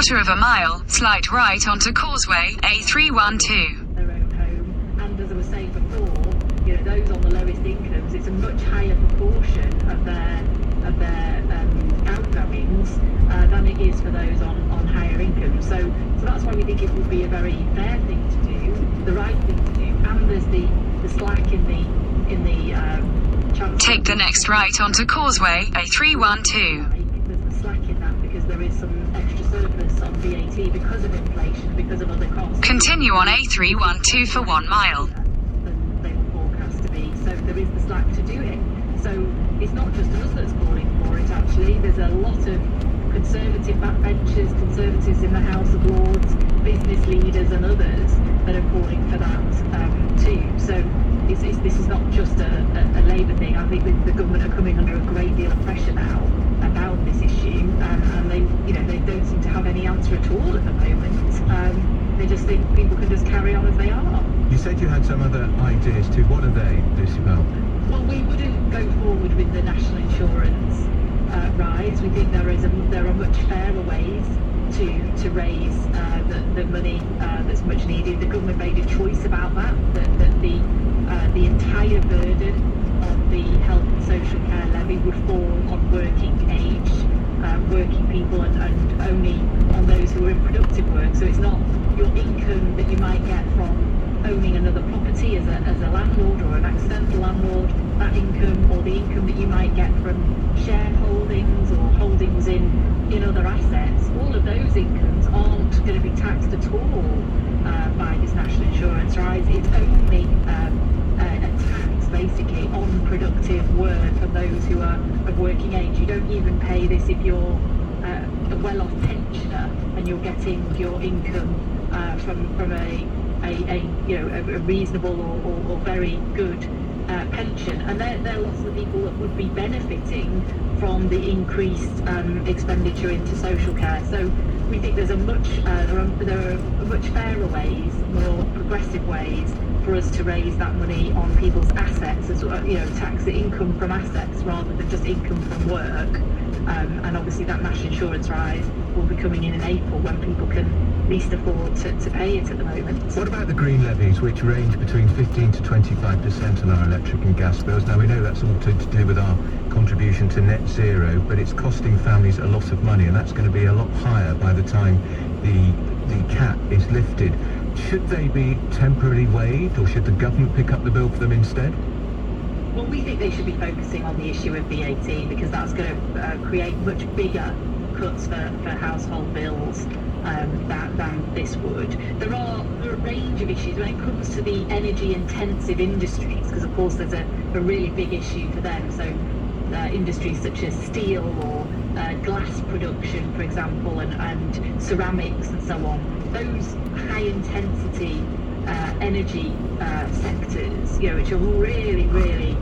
quarter of a mile, slight right onto Causeway, A312. Their own home, and as I was saying before, you know, those on the lowest incomes, it's a much higher proportion of their outgoings than it is for those on higher incomes. So that's why we think it would be a very fair thing to do, the right thing to do, and there's the slack in the Take the next right onto Causeway, A312. There's the slack in that because there is some extra surplus on VAT because of inflation, because of other costs. Continue on A312 for 1 mile. Than they were forecast to be. So there is the slack to do it. So it's not just us that's calling for it, actually. There's a lot of conservative backbenchers, conservatives in the House of Lords, business leaders and others that are calling for that too. So this is not just a Labour thing. I think the government are coming under a great deal of pressure now about this issue, and they don't seem to have any answer at all at the moment. They just think people can just carry on as they are. You said you had some other ideas too. What are they, Lucy Bell? Well, we wouldn't go forward with the national insurance rise. We think there are much fairer ways to raise the money that's much needed. The government made a choice about that the entire burden of the health and social care levy would fall on working people and only on those who are in productive work. So it's not your income that you might get from owning another property as a landlord or an accidental landlord, that income, or the income that you might get from shareholdings or holdings in other assets. All of those incomes aren't going to be taxed at all by this national insurance rise. It's only a tax basically on productive work for those who are of working age. You don't even pay this if you're a well-off pensioner and you're getting your income from a reasonable or very good pension, and there are lots of people that would be benefiting from the increased expenditure into social care. So we think there are much fairer ways, more progressive ways for us to raise that money on people's assets, as well, tax the income from assets rather than just income from work. And obviously that national insurance rise will be coming in April when people can least afford to pay it at the moment. What about the green levies, which range between 15 to 25% on our electric and gas bills? Now we know that's all to do with our contribution to net zero, but it's costing families a lot of money, and that's going to be a lot higher by the time the cap is lifted. Should they be temporarily waived, or should the government pick up the bill for them instead? Well, we think they should be focusing on the issue of VAT, because that's going to create much bigger cuts for household bills than this would. There are a range of issues when it comes to the energy intensive industries, because of course there's a really big issue for them. So industries such as steel or glass production, for example, and ceramics and so on. Those high intensity energy sectors, which are really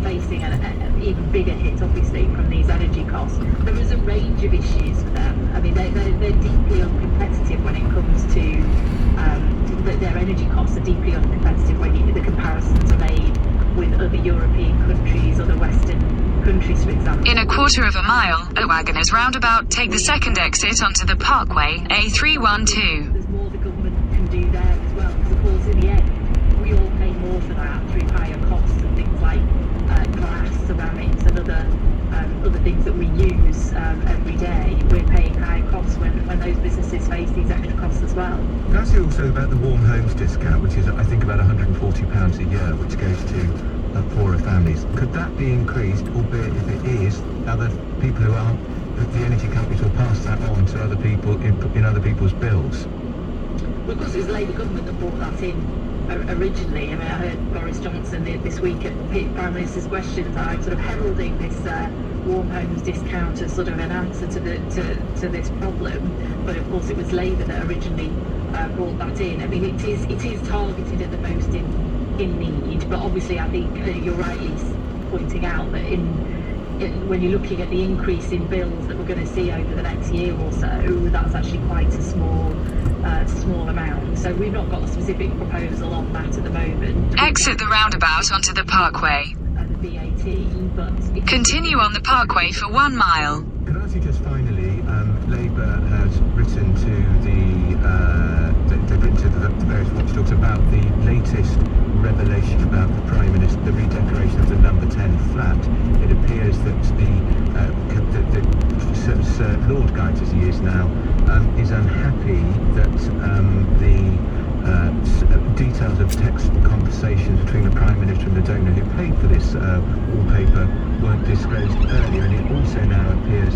facing an even bigger hit, obviously, from these energy costs. There is a range of issues for them. I mean, they're deeply uncompetitive when it comes to their energy costs are deeply uncompetitive when the comparisons are made with other European countries, other Western countries, for example. In a quarter of a mile, at Wagoners Roundabout, take the second exit onto the Parkway, A312. There's more the government can do there as well, because of course in the end we all pay more for that through higher costs and things like glass, ceramics and other things that we use every day. We're paying higher costs when those businesses face these extra costs as well. Can I say also about the Warm Homes discount, which is I think about £140 a year, which goes to poorer families? Could that be increased, albeit if it is, other people who aren't, the energy companies will pass that on to other people in other people's bills? Well, of course, it was the Labour government that brought that in originally. I mean, I heard Boris Johnson this week at Prime Minister's Questions Time sort of heralding this Warm Homes discount as sort of an answer to this problem. But of course, it was Labour that originally brought that in. I mean, it is targeted at the most in need, but obviously, I think you're rightly pointing out that when you're looking at the increase in bills that we're going to see over the next year or so, that's actually quite a small amount. So we've not got a specific proposal on that at the moment. Exit the roundabout onto the Parkway. The VAT, but continue on the Parkway for 1 mile. Can I ask you just finally, Labour has written written to they've written to the various watchdogs about the latest revelation about the Prime Minister, the redecoration of the number 10 flat. It appears that Sir Lord Guyte, as he is now, is unhappy that the details of text conversations between the Prime Minister and the donor who paid for this wallpaper weren't disclosed earlier, and it also now appears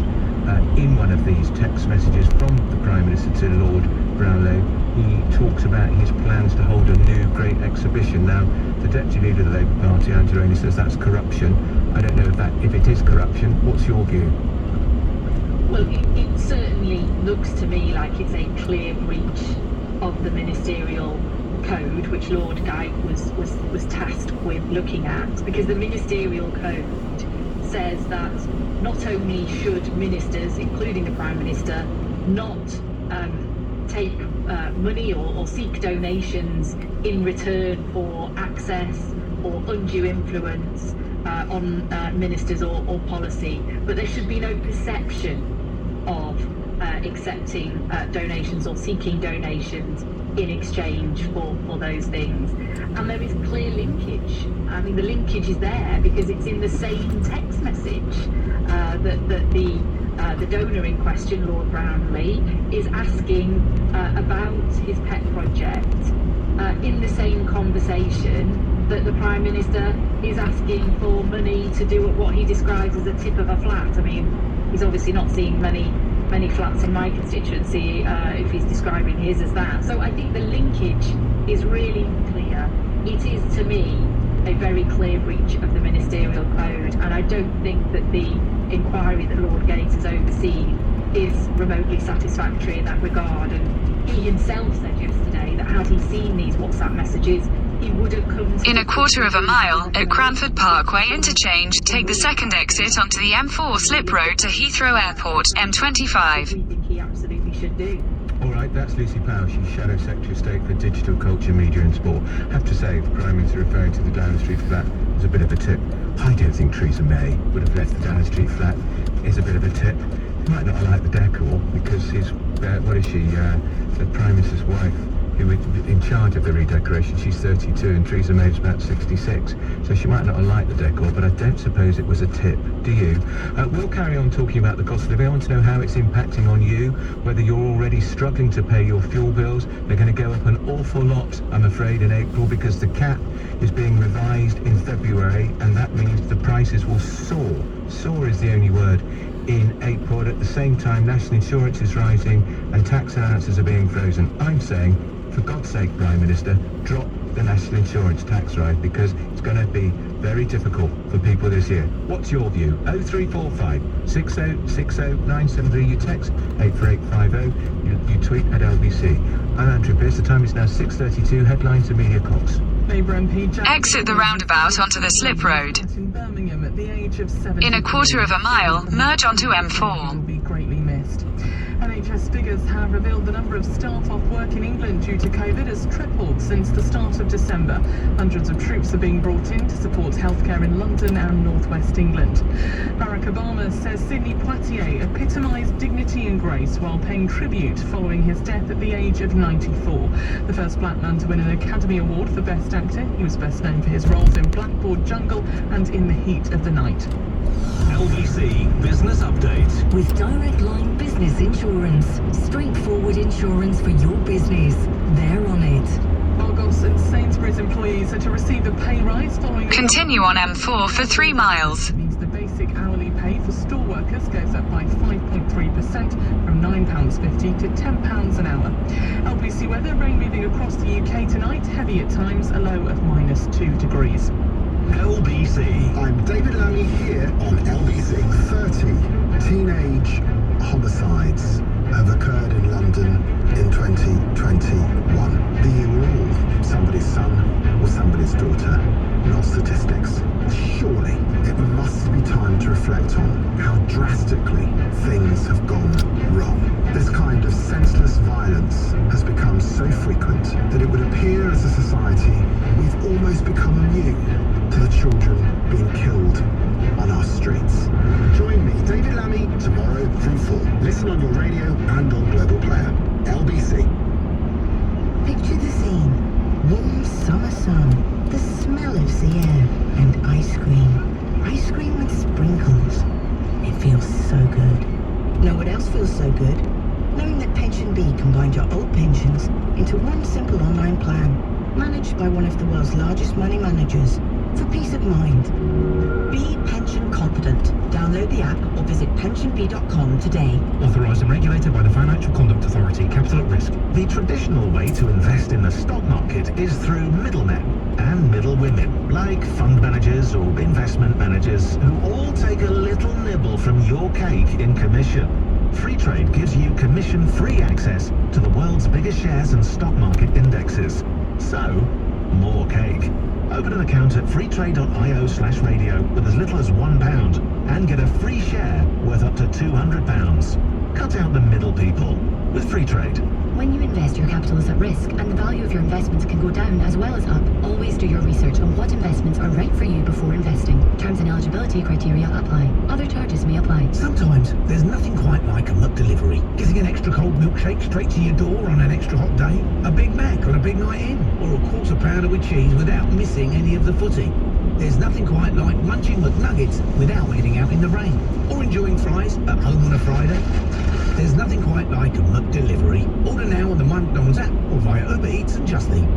in one of these text messages from the Prime Minister to Lord Brownlow, he talks about his plans to hold a new great exhibition. Now, the Deputy Leader of the Labour Party, Angeloni, says that's corruption. I don't know if it is corruption. What's your view? Well, it certainly looks to me like it's a clear breach of the ministerial code, which Lord Guyte was tasked with looking at, because the ministerial code says that not only should ministers, including the Prime Minister, not take money or seek donations in return for access or undue influence on ministers or policy, but there should be no perception of accepting donations or seeking donations in exchange for those things. And there is clear linkage. I mean, the linkage is there because it's in the same text message that the donor in question, Lord Brownlee, is asking about his pet project in the same conversation that the Prime Minister is asking for money to do what he describes as a tip of a flat. I mean, he's obviously not seeing many flats in my constituency if he's describing his as that. So I think the linkage is really clear. It is, to me, a very clear breach of the ministerial code, and I don't think that the inquiry that Lord Guyte has overseen is remotely satisfactory in that regard. And he himself said yesterday that had he seen these WhatsApp messages, he would have come to... In a quarter of a mile, at Cranford Parkway interchange, take the second exit onto the M4 slip road to Heathrow Airport, M25. We think he absolutely should do. All right, that's Lucy Powell. She's Shadow Secretary of State for Digital, Culture, Media and Sport. I have to say, the Prime Minister referring to the Downing Street flat is a bit of a tip. I don't think Theresa May would have left the Downing Street flat. Is a bit of a tip. He might not like the decor because his, the Prime Minister's wife, who was in charge of the redecoration, she's 32 and Theresa May's about 66, so she might not have liked the decor, but I don't suppose it was a tip, do you? We'll carry on talking about the cost of living. I want to know how it's impacting on you, whether you're already struggling to pay your fuel bills. They're going to go up an awful lot, I'm afraid, in April, because the cap is being revised in February, and that means the prices will soar. Soar is the only word in April. At the same time, national insurance is rising and tax allowances are being frozen. I'm saying, for God's sake, Prime Minister, drop the national insurance tax rise, because it's going to be very difficult for people this year. What's your view? 0345 6060 973. You text 84850. You tweet at LBC. I'm Andrew Pierce. The time is now 6:32. Headlines and Media Cox. Labour MP Exit the roundabout onto the slip road. in Birmingham at the age of 70. In a quarter of a mile, merge onto will M4. be greatly missed. NHS figures have revealed the number of staff off work in England due to COVID has tripled since the start of December. Hundreds of troops are being brought in to support healthcare in London and northwest England. Barack Obama says Sidney Poitier epitomised dignity and grace while paying tribute following his death at the age of 94. The first black man to win an Academy Award for Best Actor. He was best known for his roles in Blackboard Jungle and In the Heat of the Night. LBC Business Update. With Direct Line Business Insurance. Straightforward insurance for your business. They're on it. Argos and Sainsbury's employees are to receive a pay rise following... Continue on M4 for 3 miles. It means the basic hourly pay for store workers goes up by 5.3% from £9.50 to £10 an hour. LBC weather, rain moving across the UK tonight, heavy at times, a low of -2 degrees. LBC. I'm David Lammy here on LBC. 30 teenage homicides have occurred in London in 2021. The year were all somebody's son or somebody's daughter, not statistics. Surely it must be time to reflect on how drastically things have gone wrong. This kind of senseless violence has become so frequent that it would appear as a society we've almost become immune to the children being killed on our streets. Join me, David Lammy, tomorrow from 4. Listen on your radio and on Global Player. warm summer sun, the smell of sea air, and ice cream. Ice cream with sprinkles. It feels so good. Know what else feels so good? Knowing that Pension B combined your old pensions into one simple online plan, managed by one of the world's largest money managers, for peace of mind. Be pension confident. Download the app or visit pensionb.com today. Authorised and regulated by the Financial Conduct Authority. Capital at risk. The traditional way to invest in the stock market is through middlemen and middlewomen, like fund managers or investment managers, who all take a little nibble from your cake in commission. Free Trade gives you commission-free access to the world's biggest shares and stock market indexes. So, more cake. Open an account at freetrade.io/radio with as little as £1 and get a free share worth up to £200. Cut out the middle people with Free Trade. When you invest, your capital is at risk, and the value of your investments can go down as well as up. Always do your research on what investments are right for you before investing. Terms and eligibility criteria apply. Other charges may apply. Sometimes there's nothing quite like a McDelivery. Getting an extra cold milkshake straight to your door on an extra hot day, a Big Mac on a big night in, or a quarter pounder with cheese without missing any of the footy. There's nothing quite like munching McNuggets without heading out in the rain, or enjoying fries at home on a Friday. There's nothing quite like a McDelivery. Order now on the McDonald's app or via Uber Eats and Just Eat.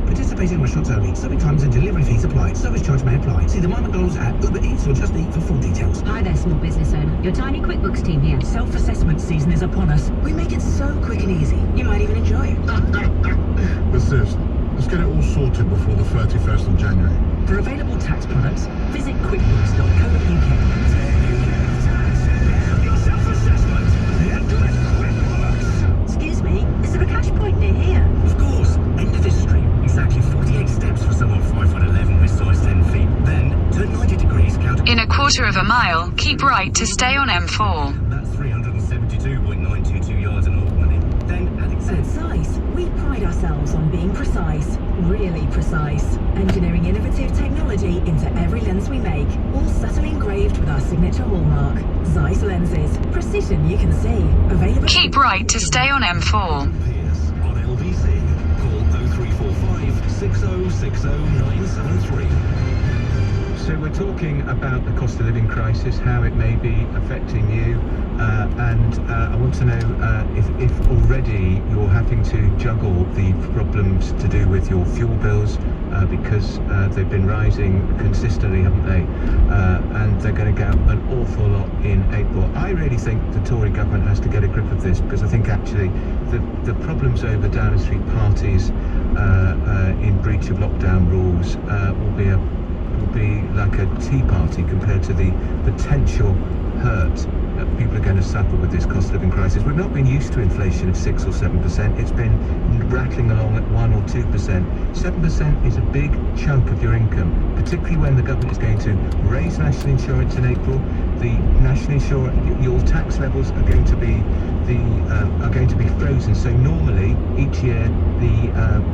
Participating restaurants only. Serving times and delivery fees apply. Service charge may apply. See the McDonald's app, Uber Eats or Just Eat for full details. Hi there, small business owner. Your tiny QuickBooks team here. Self-assessment season is upon us. We make it so quick and easy. You might even enjoy it. Persist. Let's get it all sorted before the 31st of January. For available tax products, visit quickbooks.co.uk. Excuse me, is there a cash point near here? Of course, end of this street. Exactly 48 steps for someone 5'11" with size 10 feet. Then turn 90 degrees, count. In a quarter of a mile, keep right to stay on M4. That's 372.922 yards in oil money. Then add At Zeiss, we pride ourselves on being precise, really precise. Engineering innovative technology into every lens we make, all subtly engraved with our signature hallmark. Zeiss lenses, precision you can see. Available. Keep right to stay on M4. Pierce on LBC. Call 0345 6060973. So we're talking about the cost of living crisis, how it may be affecting you, and I want to know if already you're having to juggle the problems to do with your fuel bills, because they've been rising consistently, haven't they? And they're going to go an awful lot in April. I really think the Tory government has to get a grip of this, because I think actually the problems over Downing Street parties in breach of lockdown rules will be like a tea party compared to the potential hurt that people are going to suffer with this cost of living crisis. We've not been used to inflation of 6 or 7%. It's been rattling along at 1 or 2%. 7% is a big chunk of your income, particularly when the government is going to raise national insurance in April. The national insurance, your tax levels are going to be frozen. So normally each year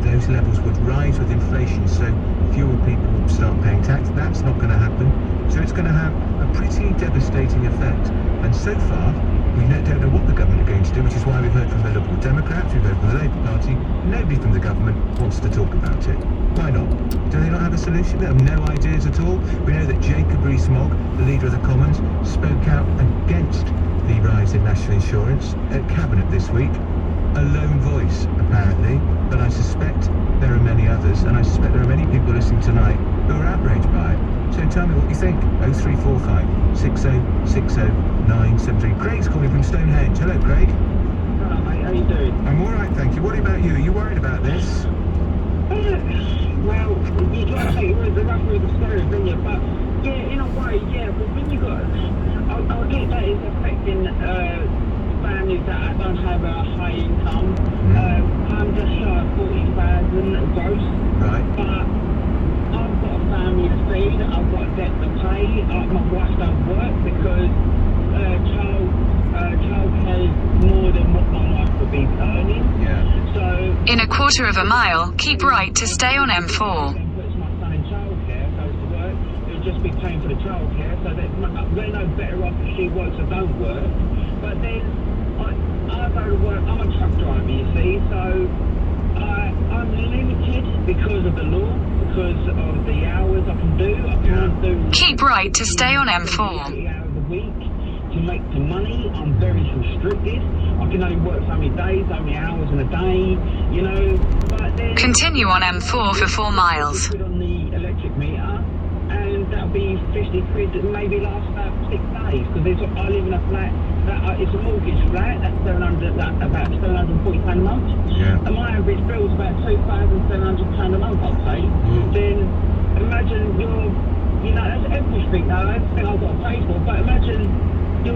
those levels would rise with inflation. So fewer people will start paying tax. That's not going to happen. So it's going to have a pretty devastating effect. And so far, we don't know what the government are going to do, which is why we've heard from the Liberal Democrats, we've heard from the Labour Party. Nobody from the government wants to talk about it. Why not? Do they not have a solution? They have no ideas at all. We know that Jacob Rees-Mogg, the leader of the Commons, spoke out against the rise in national insurance at Cabinet this week. A lone voice, apparently, but I suspect there are many others, and I suspect there are many people listening tonight who are outraged by it. So tell me what you think. 0345 6060973. Craig's calling from Stonehenge. Hello, Craig. Hello, mate. How you doing? I'm all right, thank you. What about you? Are you worried about this? Well, you try to take it with the rough with the stories, don't you? But yeah, in a way, yeah. But when you got, I get that it's affecting families that don't have a high income. I'm just shy of 40,000 gross. Right. But I've got a family to feed. I've got debt to pay. My wife don't work because childcare is more than what my wife would be earning. Yeah. So In a quarter of a mile, keep right to stay on M4. puts my son in childcare, goes to work. It'll just be paying for the childcare, so that they're no better off if she works or don't work. But then I go to work. I'm a truck driver, you see, so I'm Keep right to stay on M4. 80 hours a week to make some money. I'm very restricted. I can only work so many days, so many hours in a day, you know. But then Continue on M4 for 4 miles. Put on the electric meter, and that'll be 50 quid that maybe last about 6 days. Because I live in a flat that it's a mortgage flat. That's about £740 a month. Yeah. And my average bill's about £2,700 a month, I'd say. Then imagine you know, that's everything now. Everything I've got to pay for. But imagine the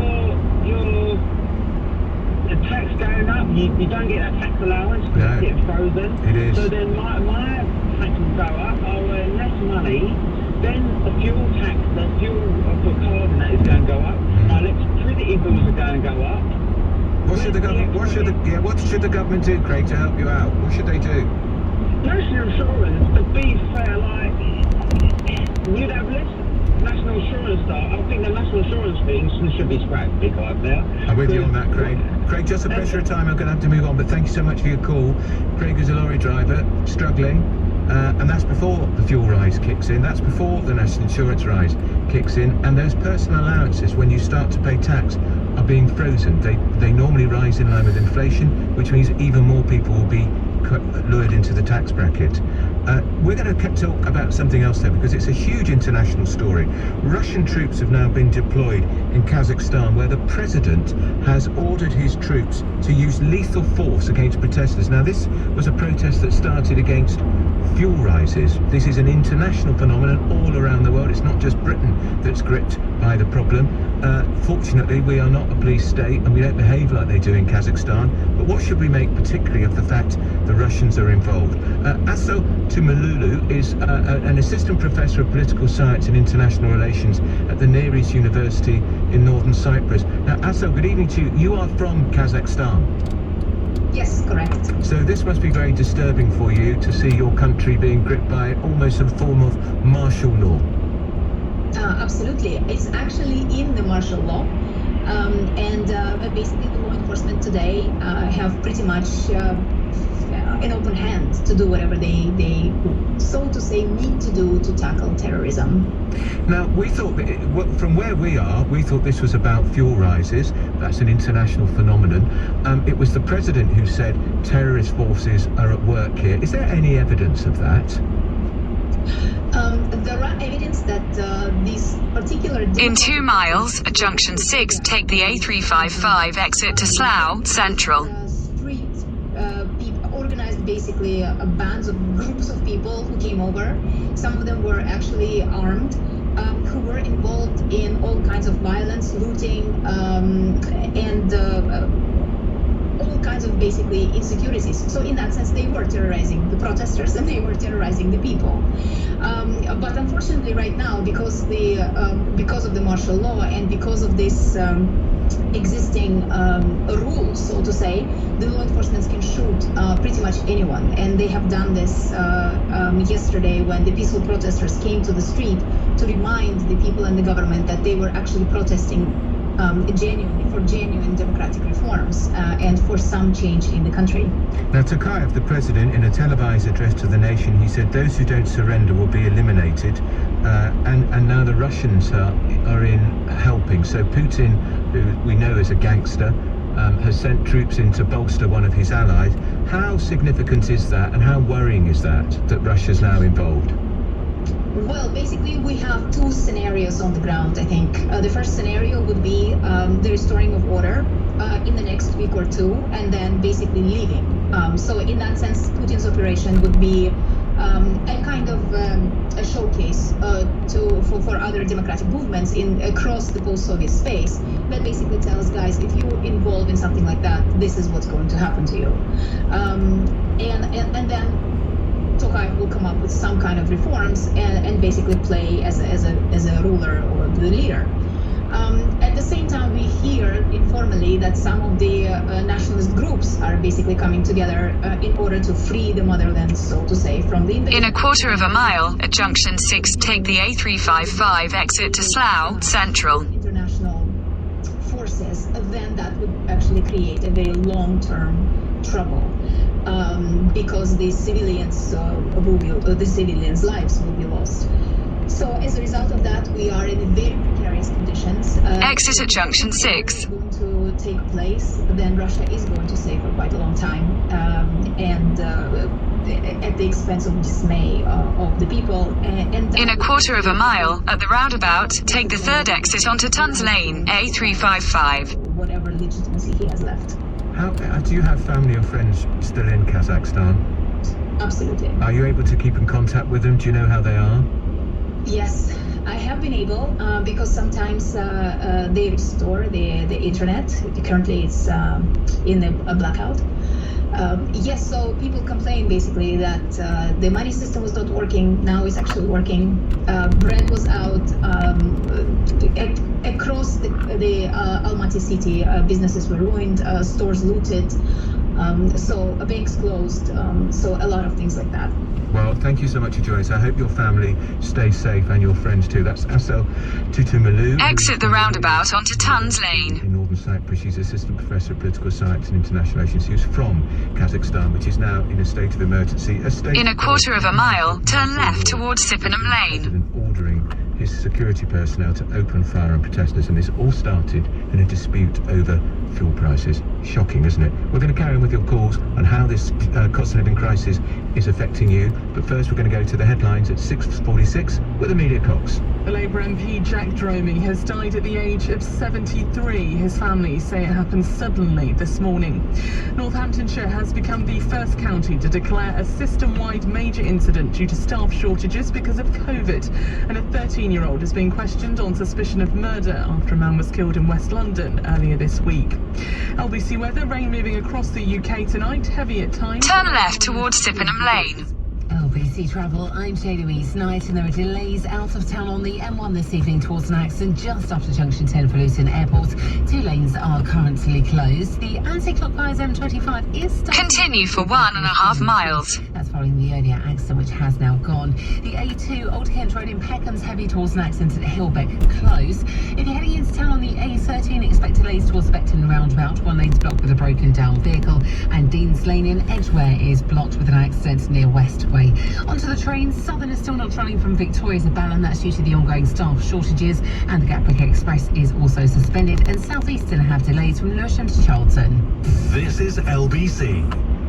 tax going up. You don't get that tax allowance because it's getting frozen. It is. So then my tax will go up. I'll earn less money. Then the fuel tax, the fuel for cars and that is going to go up. My electricity bills are going to go up. What should the government do, Craig, to help you out? What should they do? National insurance, to be fair, like, you'd have less national insurance stuff. I think the national insurance things should be scrapped big up there. I'm with you on that, Craig. Craig, just a pressure of time, I'm going to have to move on, but thank you so much for your call. Craig is a lorry driver, struggling, and that's before the fuel rise kicks in, that's before the national insurance rise kicks in, and those personal allowances, when you start to pay tax, are being frozen. They normally rise in line with inflation, which means even more people will be lured into the tax bracket. We're going to talk about something else there, because it's a huge international story. Russian troops have now been deployed in Kazakhstan, where the president has ordered his troops to use lethal force against protesters. Now, this was a protest that started against fuel rises. This is an international phenomenon all around the world. It's not just Britain that's gripped by the problem. Fortunately, we are not a police state and we don't behave like they do in Kazakhstan. But what should we make particularly of the fact the Russians are involved? Aso Tumalulu is an assistant professor of political science and international relations at the Near East University in northern Cyprus. Now, Aso, good evening to you. You are from Kazakhstan. Yes, correct. So this must be very disturbing for you to see your country being gripped by almost a form of martial law. Absolutely. It's actually in the martial law. Basically the law enforcement today have pretty much an open hand to do whatever they so to say need to do to tackle terrorism. Now, we thought that from where we are, we thought this was about fuel rises. That's an international phenomenon. It was the president who said terrorist forces are at work here. Is there any evidence of that? There are evidence that these particular... In 2 miles, at junction 6, take the A355 exit to Slough Central. People organized basically bands of groups of people who came over. Some of them were actually armed, who were involved in all kinds of violence, looting, and all kinds of basically insecurities. So in that sense, they were terrorizing the protesters and they were terrorizing the people. But unfortunately, right now, because of the martial law and because of this existing rules, so to say, the law enforcement can shoot pretty much anyone. And they have done this yesterday when the peaceful protesters came to the street to remind the people and the government that they were actually protesting genuine democratic reforms and for some change in the country. Now, Tokayev, the president, in a televised address to the nation, he said those who don't surrender will be eliminated, and now the Russians are in helping. So Putin, who we know is a gangster, has sent troops in to bolster one of his allies. How significant is that, and how worrying is that Russia's now involved? Well, basically, we have 2 scenarios on the ground, I think. The first scenario would be the restoring of order in the next week or 2, and then basically leaving. So in that sense, Putin's operation would be a kind of a showcase for other democratic movements across the post-Soviet space that basically tells guys, if you're involved in something like that, this is what's going to happen to you. And then Tokayev will come up with some kind of reforms and basically play as a ruler or the leader. At the same time, we hear informally that some of the nationalist groups are basically coming together in order to free the motherland, so to say, from the invasion. In a 1/4 mile, at junction 6, take the A355 exit to Slough Central. International forces, then that would actually create a very long-term trouble. Because the civilians' lives will be lost. So as a result of that, we are in very precarious conditions. Exit at junction 6. Going to take place, then Russia is going to stay for quite a long time, and at the expense of dismay of the people. And in a quarter of a mile, at the roundabout, take the third exit onto Tons Lane, A355. Whatever legitimacy he has left. How do you have family or friends still in Kazakhstan? Absolutely. Are you able to keep in contact with them? Do you know how they are? Yes, I have been able, because sometimes they restore the internet. Currently it's in a blackout. Yes, so people complain basically that the money system was not working. Now it's actually working. Bread was out. Across the Almaty city, businesses were ruined, stores looted, so banks closed, so a lot of things like that. Well, thank you so much for joining us. I hope your family stays safe and your friends too. That's Asel Tutumalu. Exit the roundabout onto Tons Lane. In Northern Cyprus, she's Assistant Professor of Political Science and International Relations. She was from Kazakhstan, which is now in a state of emergency. In a quarter of a mile, turn left towards Sippenham Lane. Ordering his security personnel to open fire on protesters, and this all started in a dispute over fuel prices. Shocking, isn't it? We're going to carry on with your calls on how this cost of living crisis is affecting you, but first we're going to go to the headlines at 6:46 with Amelia Cox. The Labour MP Jack Dromey has died at the age of 73. His family say it happened suddenly this morning. Northamptonshire has become the first county to declare a system-wide major incident due to staff shortages because of COVID, and a 13-year-old is being questioned on suspicion of murder after a man was killed in West London earlier this week. LBC weather, rain moving across the UK tonight, heavy at times. Turn left towards Sippenham Lane. LBC Travel, I'm Shada Reese. Tonight, and there are delays out of town on the M1 this evening towards an accident just after junction 10 for Luton Airport. 2 lanes are currently closed. The anti-clockwise M25 is starting. Continue for 1.5 miles. That's following the earlier accident, which has now gone. The A2 Old Kent Road in Peckham's heavy towards an accident at Hillbeck close. If you're heading into town on the A13, expect delays towards Beckton roundabout. 1 lane's blocked with a broken down vehicle, and Dean's Lane in Edgware is blocked with an accident near Westway. Onto the trains, Southern is still not running from Victoria to Ballon. That's due to the ongoing staff shortages, and the Gatwick Express is also suspended, and South Eastern have delays from Lewisham to Charlton. This is LBC.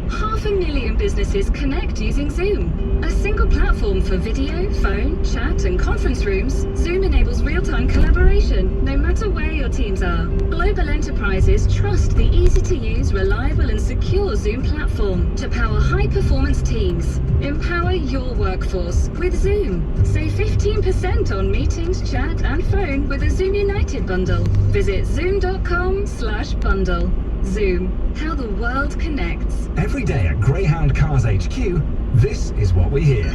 500,000 businesses connect using Zoom. A single platform for video, phone, chat and conference rooms, Zoom enables real-time collaboration, no matter where your teams are. Global enterprises trust the easy-to-use, reliable and secure Zoom platform to power high-performance teams. Empower your workforce with Zoom. Save 15% on meetings, chat and phone with a Zoom United bundle. Visit zoom.com/bundle. Zoom, how the world connects. Every day at Greyhound Cars HQ, this is what we hear.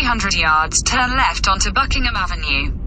300 yards, turn left onto Buckingham Avenue.